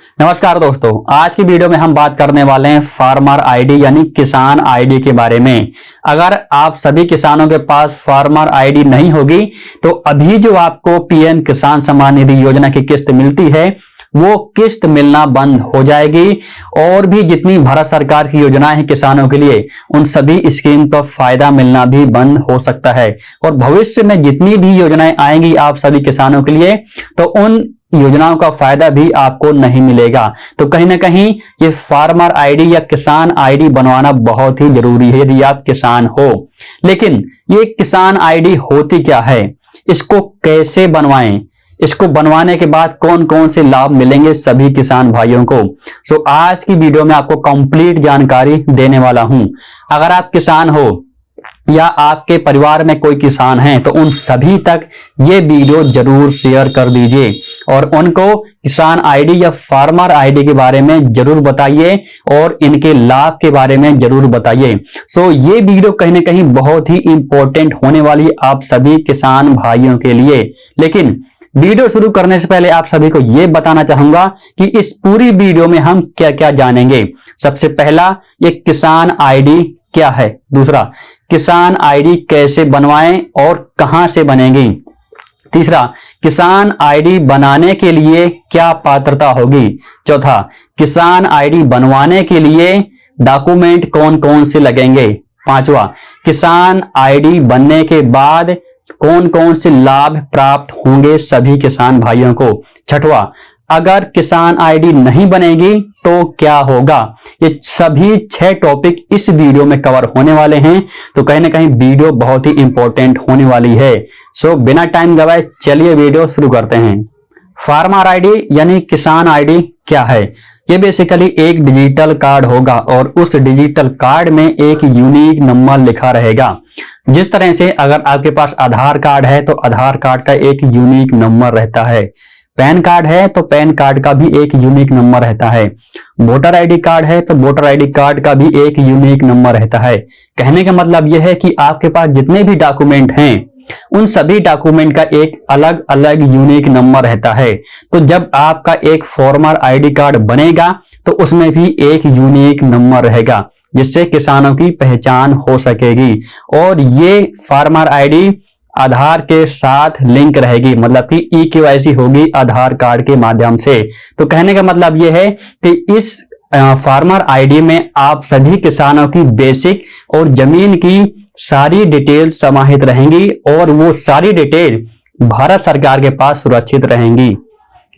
नमस्कार दोस्तों, आज की वीडियो में हम बात करने वाले हैं फार्मर आईडी यानी किसान आईडी के बारे में। अगर आप सभी किसानों के पास फार्मर आईडी नहीं होगी तो अभी जो आपको पीएम किसान सम्मान निधि योजना की किस्त मिलती है वो किस्त मिलना बंद हो जाएगी और भी जितनी भारत सरकार की योजनाएं हैं किसानों के लिए उन सभी स्कीम का फायदा मिलना भी बंद हो सकता है। और भविष्य में जितनी भी योजनाएं आएंगी आप सभी किसानों के लिए तो उन योजनाओं का फायदा भी आपको नहीं मिलेगा। तो कहीं ना कहीं ये फार्मर आईडी या किसान आईडी बनवाना बहुत ही जरूरी है यदि आप किसान हो। लेकिन ये किसान आईडी होती क्या है, इसको कैसे बनवाएं, इसको बनवाने के बाद कौन कौन से लाभ मिलेंगे सभी किसान भाइयों को। सो आज की वीडियो में आपको कंप्लीट जानकारी देने वाला हूं। अगर आप किसान हो या आपके परिवार में कोई किसान है तो उन सभी तक ये वीडियो जरूर शेयर कर दीजिए और उनको किसान आईडी या फार्मर आईडी के बारे में जरूर बताइए और इनके लाभ के बारे में जरूर बताइए। सो ये वीडियो कहीं ना कहीं बहुत ही इंपॉर्टेंट होने वाली आप सभी किसान भाइयों के लिए। लेकिन वीडियो शुरू करने से पहले आप सभी को यह बताना चाहूंगा कि इस पूरी वीडियो में हम क्या क्या जानेंगे। सबसे पहला, ये किसान आईडी क्या है। दूसरा, किसान आईडी कैसे बनवाएं और कहां से बनेगी। तीसरा, किसान आईडी बनाने के लिए क्या पात्रता होगी। चौथा, किसान आईडी बनवाने के लिए डॉक्यूमेंट कौन कौन से लगेंगे। पांचवा, किसान आईडी बनने के बाद कौन कौन से लाभ प्राप्त होंगे सभी किसान भाइयों को। छठवां, अगर किसान आईडी नहीं बनेगी तो क्या होगा। ये सभी 6 टॉपिक इस वीडियो में कवर होने वाले हैं। तो कहीं ना कहीं वीडियो बहुत ही इंपॉर्टेंट होने वाली है। सो बिना टाइम गवाए चलिए वीडियो शुरू करते हैं। फार्मर आईडी यानी किसान आईडी क्या है। ये बेसिकली एक डिजिटल कार्ड होगा और उस डिजिटल कार्ड में एक यूनिक नंबर लिखा रहेगा। जिस तरह से अगर आपके पास आधार कार्ड है तो आधार कार्ड का एक यूनिक नंबर रहता है, पैन कार्ड है तो पैन कार्ड का भी एक यूनिक नंबर रहता है, वोटर आईडी कार्ड है तो वोटर आईडी कार्ड का भी एक यूनिक नंबर रहता है। कहने का मतलब यह है कि आपके पास जितने भी डॉक्यूमेंट हैं उन सभी डॉक्यूमेंट का एक अलग अलग यूनिक नंबर रहता है। तो जब आपका एक फार्मर आईडी कार्ड बनेगा तो उसमें भी एक यूनिक नंबर रहेगा जिससे किसानों की पहचान हो सकेगी। और ये फार्मर आईडी आधार के साथ लिंक रहेगी, मतलब कि ई-केवाईसी होगी आधार कार्ड के माध्यम से। तो कहने का मतलब यह है कि इस फार्मर आईडी में आप सभी किसानों की बेसिक और जमीन की सारी डिटेल समाहित रहेंगी और वो सारी डिटेल भारत सरकार के पास सुरक्षित रहेंगी।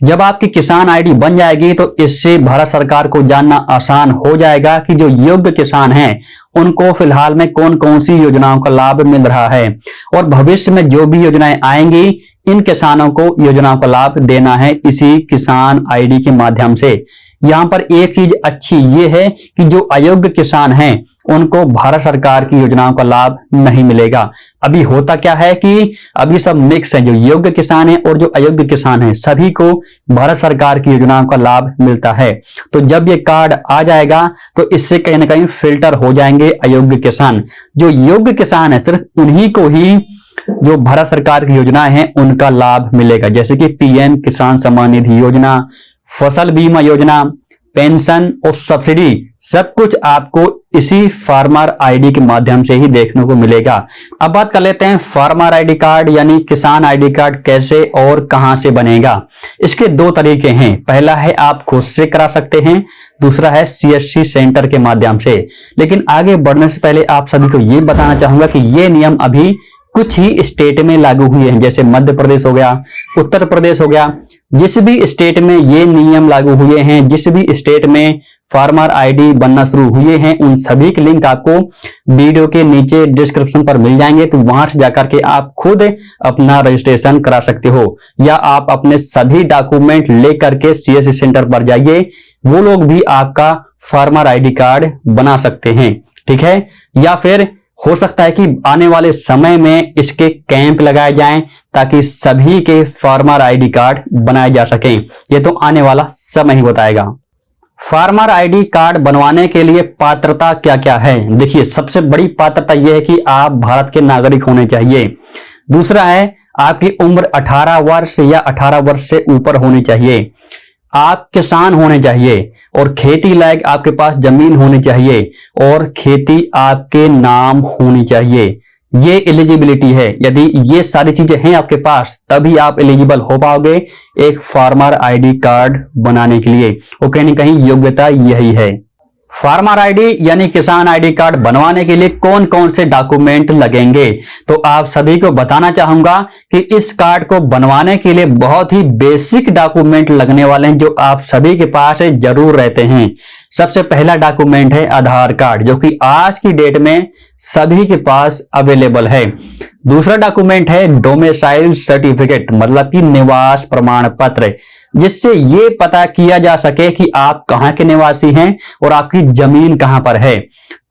जब आपकी किसान आईडी बन जाएगी तो इससे भारत सरकार को जानना आसान हो जाएगा कि जो योग्य किसान हैं उनको फिलहाल में कौन कौन सी योजनाओं का लाभ मिल रहा है और भविष्य में जो भी योजनाएं आएंगी इन किसानों को योजनाओं का लाभ देना है इसी किसान आईडी के माध्यम से। यहाँ पर एक चीज अच्छी ये है कि जो अयोग्य किसान हैं उनको भारत सरकार की योजनाओं का लाभ नहीं मिलेगा। अभी होता क्या है कि अभी सब मिक्स है, जो योग्य किसान है और जो अयोग्य किसान है सभी को भारत सरकार की योजनाओं का लाभ मिलता है। तो जब ये कार्ड आ जाएगा तो इससे कहीं ना कहीं फिल्टर हो जाएंगे अयोग्य किसान। जो योग्य किसान है सिर्फ उन्हीं को ही जो भारत सरकार की योजनाएं हैं उनका लाभ मिलेगा, जैसे कि पीएम किसान सम्मान निधि योजना, फसल बीमा योजना, पेंशन और सब्सिडी, सब कुछ आपको इसी फार्मर आईडी के माध्यम से ही देखने को मिलेगा। अब बात कर लेते हैं फार्मर आईडी कार्ड यानी किसान आईडी कार्ड कैसे और कहां से बनेगा। इसके 2 तरीके हैं। पहला है आप खुद से करा सकते हैं, दूसरा है सीएससी सेंटर के माध्यम से। लेकिन आगे बढ़ने से पहले आप सभी को ये बताना चाहूंगा कि ये नियम अभी कुछ ही स्टेट में लागू हुए हैं, जैसे मध्य प्रदेश हो गया, उत्तर प्रदेश हो गया। जिस भी स्टेट में ये नियम लागू हुए हैं, जिस भी स्टेट में फार्मर आईडी बनना शुरू हुए हैं, उन सभी के लिंक आपको वीडियो के नीचे डिस्क्रिप्शन पर मिल जाएंगे। तो वहां से जाकर के आप खुद अपना रजिस्ट्रेशन करा सकते हो या आप अपने सभी डॉक्यूमेंट लेकर के सीएससी सेंटर पर जाइए, वो लोग भी आपका फार्मर आईडी कार्ड बना सकते हैं। ठीक है, या फिर हो सकता है कि आने वाले समय में इसके कैंप लगाए जाएं ताकि सभी के फार्मर आईडी कार्ड बनाए जा सकें। ये तो आने वाला समय ही बताएगा। फार्मर आईडी कार्ड बनवाने के लिए पात्रता क्या क्या है। देखिए, सबसे बड़ी पात्रता यह है कि आप भारत के नागरिक होने चाहिए। दूसरा है आपकी उम्र 18 वर्ष या 18 वर्ष से ऊपर होनी चाहिए। आप किसान होने चाहिए और खेती लायक आपके पास जमीन होनी चाहिए और खेती आपके नाम होनी चाहिए। ये एलिजिबिलिटी है। यदि ये सारी चीजें हैं आपके पास तभी आप एलिजिबल हो पाओगे एक फार्मर आईडी कार्ड बनाने के लिए। वो कहीं ना कहीं योग्यता यही है। फार्मर आईडी यानी किसान आईडी कार्ड बनवाने के लिए कौन कौन से डॉक्यूमेंट लगेंगे, तो आप सभी को बताना चाहूंगा कि इस कार्ड को बनवाने के लिए बहुत ही बेसिक डॉक्यूमेंट लगने वाले हैं जो आप सभी के पास जरूर रहते हैं। सबसे पहला डॉक्यूमेंट है आधार कार्ड, जो कि आज की डेट में सभी के पास अवेलेबल है। दूसरा डॉक्यूमेंट है डोमिसाइल सर्टिफिकेट, मतलब कि निवास प्रमाण पत्र, जिससे ये पता किया जा सके कि आप कहां के निवासी हैं और आपकी जमीन कहां पर है।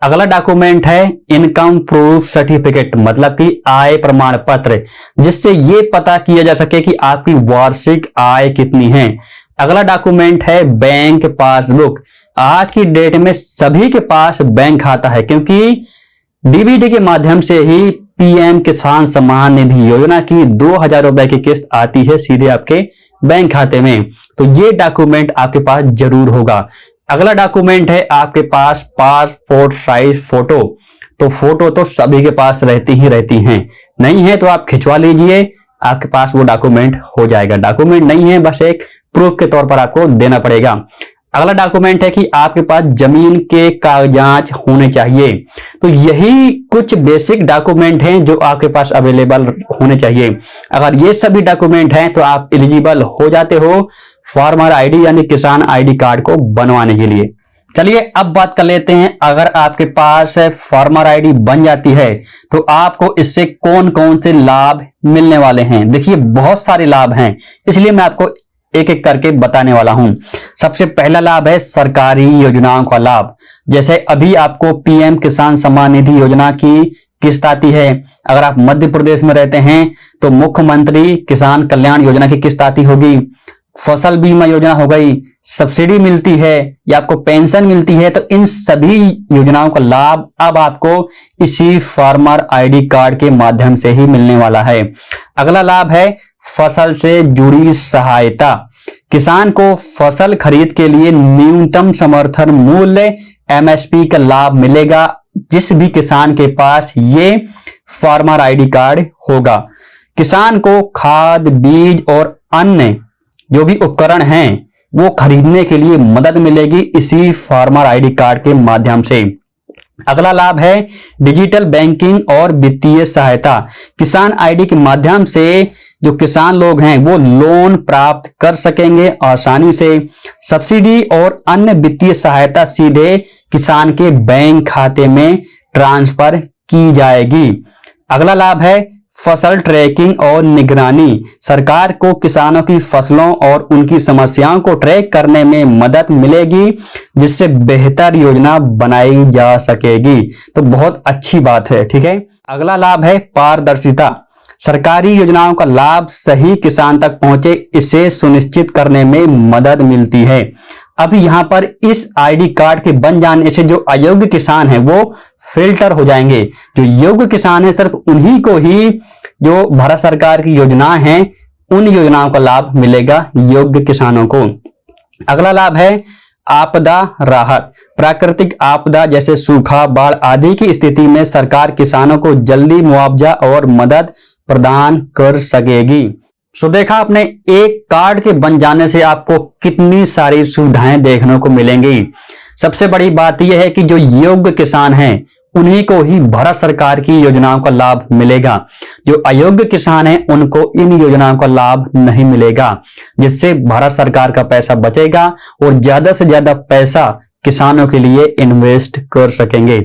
अगला डॉक्यूमेंट है इनकम प्रूफ सर्टिफिकेट, मतलब कि आय प्रमाण पत्र, जिससे ये पता किया जा सके कि आपकी वार्षिक आय कितनी है। अगला डॉक्यूमेंट है बैंक पासबुक। आज की डेट में सभी के पास बैंक खाता है, क्योंकि डीबीटी के माध्यम से ही पीएम किसान सम्मान निधि योजना की 2000 रुपए की किस्त आती है सीधे आपके बैंक खाते में। तो ये डॉक्यूमेंट आपके पास जरूर होगा। अगला डॉक्यूमेंट है आपके पास पासपोर्ट साइज फोटो। तो फोटो तो सभी के पास रहती ही रहती हैं, नहीं है तो आप खिंचवा लीजिए, आपके पास वो डॉक्यूमेंट हो जाएगा। डॉक्यूमेंट नहीं है, बस एक प्रूफ के तौर पर आपको देना पड़ेगा। अगला डॉक्यूमेंट है कि आपके पास जमीन के कागजात होने चाहिए। तो यही कुछ बेसिक डॉक्यूमेंट हैं जो आपके पास अवेलेबल होने चाहिए। अगर ये सभी डॉक्यूमेंट हैं तो आप एलिजिबल हो जाते हो फार्मर आईडी यानी किसान आईडी कार्ड को बनवाने के लिए। चलिए अब बात कर लेते हैं, अगर आपके पास फार्मर आईडी बन जाती है तो आपको इससे कौन कौन से लाभ मिलने वाले हैं। देखिए बहुत सारे लाभ हैं, इसलिए मैं आपको एक एक करके बताने वाला हूं। सबसे पहला लाभ है सरकारी योजनाओं का लाभ। जैसे अभी आपको पीएम किसान सम्मान निधि योजना की किस्त आती है। अगर आप मध्य प्रदेश में रहते हैं तो मुख्यमंत्री किसान कल्याण योजना की किस्त आती होगी, फसल बीमा योजना हो गई, सब्सिडी मिलती है या आपको पेंशन मिलती है। तो इन सभी योजनाओं का लाभ अब आपको इसी फार्मर आईडी कार्ड के माध्यम से ही मिलने वाला है। अगला लाभ है फसल से जुड़ी सहायता। किसान को फसल खरीद के लिए न्यूनतम समर्थन मूल्य एमएसपी का लाभ मिलेगा जिस भी किसान के पास ये फार्मर आईडी कार्ड होगा। किसान को खाद, बीज और अन्य जो भी उपकरण हैं वो खरीदने के लिए मदद मिलेगी इसी फार्मर आईडी कार्ड के माध्यम से। अगला लाभ है डिजिटल बैंकिंग और वित्तीय सहायता। किसान आईडी के माध्यम से जो किसान लोग हैं वो लोन प्राप्त कर सकेंगे आसानी से। सब्सिडी और अन्य वित्तीय सहायता सीधे किसान के बैंक खाते में ट्रांसफर की जाएगी। अगला लाभ है फसल ट्रैकिंग और निगरानी। सरकार को किसानों की फसलों और उनकी समस्याओं को ट्रैक करने में मदद मिलेगी जिससे बेहतर योजना बनाई जा सकेगी। तो बहुत अच्छी बात है, ठीक है। अगला लाभ है पारदर्शिता। सरकारी योजनाओं का लाभ सही किसान तक पहुंचे, इसे सुनिश्चित करने में मदद मिलती है। अब यहाँ पर इस आईडी कार्ड के बन जाने से जो अयोग्य किसान है वो फिल्टर हो जाएंगे। जो योग्य किसान है सिर्फ उन्हीं को ही जो भारत सरकार की योजनाएं हैं उन योजनाओं का लाभ मिलेगा योग्य किसानों को। अगला लाभ है आपदा राहत। प्राकृतिक आपदा जैसे सूखा, बाढ़ आदि की स्थिति में सरकार किसानों को जल्दी मुआवजा और मदद प्रदान कर सकेगी। सो देखा आपने, एक कार्ड के बन जाने से आपको कितनी सारी सुविधाएं देखने को मिलेंगी। सबसे बड़ी बात यह है कि जो योग्य किसान हैं उन्हीं को ही भारत सरकार की योजनाओं का लाभ मिलेगा। जो अयोग्य किसान हैं उनको इन योजनाओं का लाभ नहीं मिलेगा, जिससे भारत सरकार का पैसा बचेगा और ज्यादा से ज्यादा पैसा किसानों के लिए इन्वेस्ट कर सकेंगे।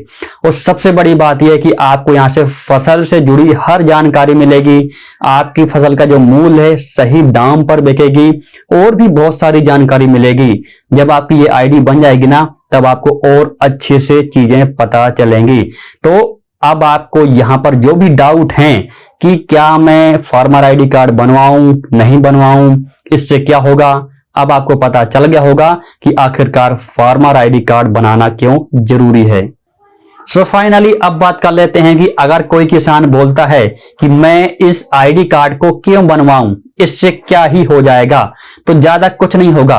और सबसे बड़ी बात यह है कि आपको यहाँ से फसल से जुड़ी हर जानकारी मिलेगी। आपकी फसल का जो मूल्य है सही दाम पर बिकेगी और भी बहुत सारी जानकारी मिलेगी। जब आपकी ये आईडी बन जाएगी ना तब आपको और अच्छे से चीजें पता चलेंगी। तो अब आपको यहाँ पर जो भी डाउट हैं कि क्या मैं फार्मर आईडी कार्ड बनवाऊं नहीं बनवाऊं, इससे क्या होगा, अब आपको पता चल गया होगा कि आखिरकार फार्मर आईडी कार्ड बनाना क्यों जरूरी है। सो फाइनली अब बात कर लेते हैं कि अगर कोई किसान बोलता है कि मैं इस आईडी कार्ड को क्यों बनवाऊं, इससे क्या ही हो जाएगा, तो ज्यादा कुछ नहीं होगा।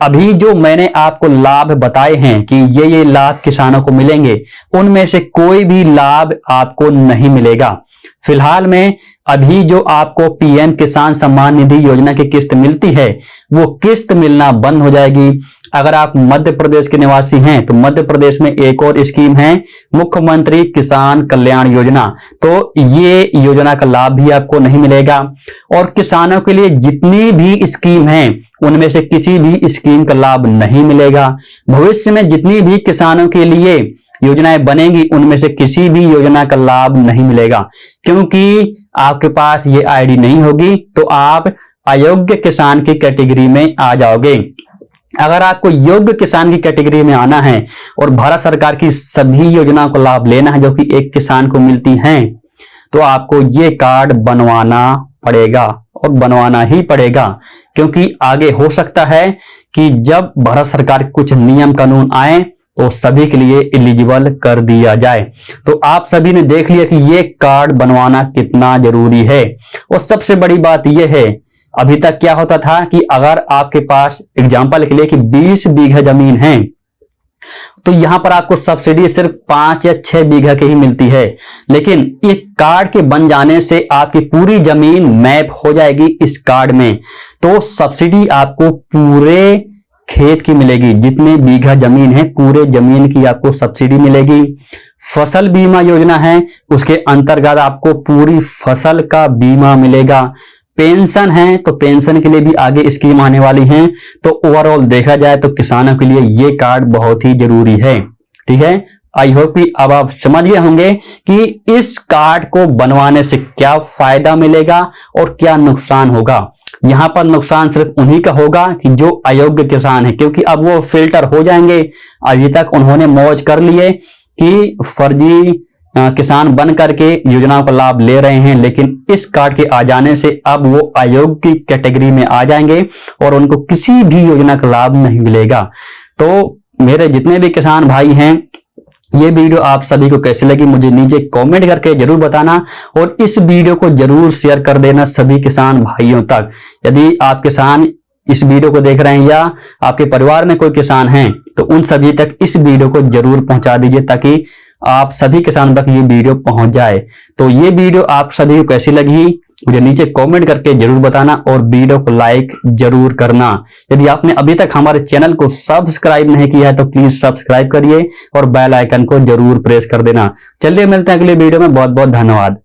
अभी जो मैंने आपको लाभ बताए हैं कि ये लाभ किसानों को मिलेंगे, उनमें से कोई भी लाभ आपको नहीं मिलेगा। फिलहाल में अभी जो आपको पीएम किसान सम्मान निधि योजना की किस्त मिलती है, वो किस्त मिलना बंद हो जाएगी। अगर आप मध्य प्रदेश के निवासी हैं तो मध्य प्रदेश में एक और स्कीम है, मुख्यमंत्री किसान कल्याण योजना, तो ये योजना का लाभ भी आपको नहीं मिलेगा। और किसानों के लिए जितनी भी स्कीम है, उनमें से किसी भी स्कीम का लाभ नहीं मिलेगा। भविष्य में जितनी भी किसानों के लिए योजनाएं बनेंगी, उनमें से किसी भी योजना का लाभ नहीं मिलेगा, क्योंकि आपके पास ये आईडी नहीं होगी तो आप अयोग्य किसान की कैटेगरी में आ जाओगे। अगर आपको योग्य किसान की कैटेगरी में आना है और भारत सरकार की सभी योजनाओं का लाभ लेना है जो कि एक किसान को मिलती हैं, तो आपको ये कार्ड बनवाना पड़ेगा और बनवाना ही पड़ेगा। क्योंकि आगे हो सकता है कि जब भारत सरकार कुछ नियम कानून आए तो सभी के लिए एलिजिबल कर दिया जाए। तो आप सभी ने देख लिया कि ये कार्ड बनवाना कितना जरूरी है। और सबसे बड़ी बात यह है, अभी तक क्या होता था कि अगर आपके पास एग्जाम्पल के लिए कि 20 बीघा जमीन है, तो यहां पर आपको सब्सिडी सिर्फ 5 या 6 बीघा की ही मिलती है। लेकिन एक कार्ड के बन जाने से आपकी पूरी जमीन मैप हो जाएगी इस कार्ड में, तो सब्सिडी आपको पूरे खेत की मिलेगी। जितने बीघा जमीन है, पूरे जमीन की आपको सब्सिडी मिलेगी। फसल बीमा योजना है, उसके अंतर्गत आपको पूरी फसल का बीमा मिलेगा। पेंशन है तो पेंशन के लिए भी आगे स्कीम आने वाली है। तो ओवरऑल देखा जाए तो किसानों के लिए ये कार्ड बहुत ही जरूरी है। ठीक है, आई होप कि अब आप समझ गए होंगे कि इस कार्ड को बनवाने से क्या फायदा मिलेगा और क्या नुकसान होगा। यहां पर नुकसान सिर्फ उन्हीं का होगा कि जो अयोग्य किसान है, क्योंकि अब वो फिल्टर हो जाएंगे। अभी तक उन्होंने मौज कर लिए कि फर्जी किसान बन करके योजनाओं का लाभ ले रहे हैं, लेकिन इस कार्ड के आ जाने से अब वो अयोग्य की कैटेगरी में आ जाएंगे और उनको किसी भी योजना का लाभ नहीं मिलेगा। तो मेरे जितने भी किसान भाई हैं, ये वीडियो आप सभी को कैसी लगी मुझे नीचे कमेंट करके जरूर बताना और इस वीडियो को जरूर शेयर कर देना सभी किसान भाइयों तक। यदि आप किसान इस वीडियो को देख रहे हैं या आपके परिवार में कोई किसान है, तो उन सभी तक इस वीडियो को जरूर पहुंचा दीजिए ताकि आप सभी किसानों तक ये वीडियो पहुंच जाए। तो ये वीडियो आप सभी को कैसी लगी मुझे नीचे कमेंट करके जरूर बताना और वीडियो को लाइक जरूर करना। यदि आपने अभी तक हमारे चैनल को सब्सक्राइब नहीं किया है तो प्लीज सब्सक्राइब करिए और बेल आइकन को जरूर प्रेस कर देना। चलिए मिलते हैं अगले वीडियो में। बहुत बहुत धन्यवाद।